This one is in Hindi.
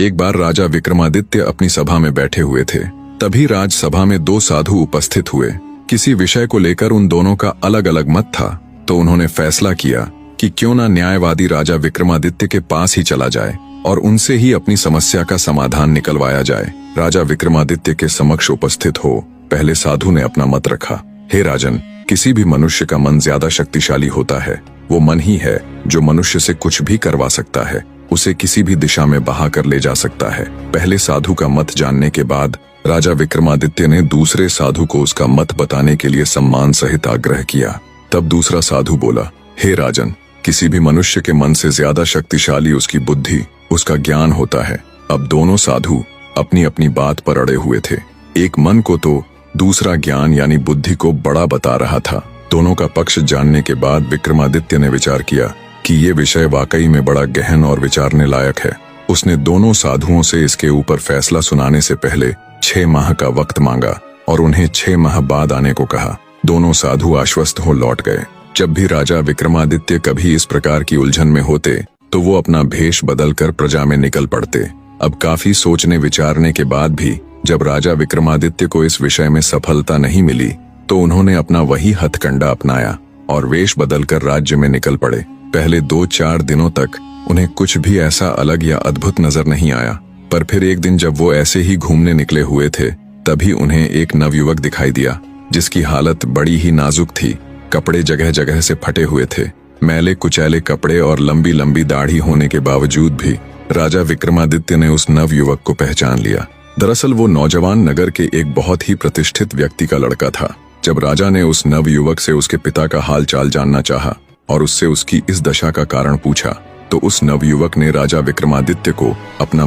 एक बार राजा विक्रमादित्य अपनी सभा में बैठे हुए थे। तभी राजसभा में दो साधु उपस्थित हुए। किसी विषय को लेकर उन दोनों का अलग अलग मत था, तो उन्होंने फैसला किया कि क्यों ना न्यायवादी राजा विक्रमादित्य के पास ही चला जाए और उनसे ही अपनी समस्या का समाधान निकलवाया जाए। राजा विक्रमादित्य के समक्ष उपस्थित हो पहले साधु ने अपना मत रखा। हे राजन, किसी भी मनुष्य का मन ज्यादा शक्तिशाली होता है। वो मन ही है जो मनुष्य से कुछ भी करवा सकता है, उसे किसी भी दिशा में बहा कर ले जा सकता है। पहले साधु का मत जानने के बाद राजा विक्रमादित्य ने दूसरे साधु को उसका मत बताने के लिए सम्मान सहित आग्रह किया। तब दूसरा साधु बोला, हे राजन, किसी भी मनुष्य के मन से ज्यादा शक्तिशाली उसकी बुद्धि, उसका ज्ञान होता है। अब दोनों साधु अपनी अपनी बात पर अड़े हुए थे। एक मन को तो दूसरा ज्ञान यानी बुद्धि को बड़ा बता रहा था। दोनों का पक्ष जानने के बाद विक्रमादित्य ने विचार किया कि ये विषय वाकई में बड़ा गहन और विचारने लायक है। उसने दोनों साधुओं से इसके ऊपर फैसला सुनाने से पहले 6 माह का वक्त मांगा और उन्हें 6 माह बाद आने को कहा। दोनों साधु आश्वस्त हो लौट गए। जब भी राजा विक्रमादित्य कभी इस प्रकार की उलझन में होते तो वो अपना भेष बदलकर प्रजा में निकल पड़ते। अब काफी सोचने विचारने के बाद भी जब राजा विक्रमादित्य को इस विषय में सफलता नहीं मिली तो उन्होंने अपना वही हथकंडा अपनाया और वेश बदलकर राज्य में निकल पड़े। पहले 2-4 दिनों तक उन्हें कुछ भी ऐसा अलग या अद्भुत नजर नहीं आया, पर फिर एक दिन जब वो ऐसे ही घूमने निकले हुए थे तभी उन्हें एक नवयुवक दिखाई दिया जिसकी हालत बड़ी ही नाजुक थी। कपड़े जगह जगह से फटे हुए थे। मैले कुचैले कपड़े और लंबी लंबी दाढ़ी होने के बावजूद भी राजा विक्रमादित्य ने उस नवयुवक को पहचान लिया। दरअसल वो नौजवान नगर के एक बहुत ही प्रतिष्ठित व्यक्ति का लड़का था। जब राजा ने उस नवयुवक से उसके पिता का हाल चाल जानना चाहा और उससे उसकी इस दशा का कारण पूछा तो उस नवयुवक ने राजा विक्रमादित्य को अपना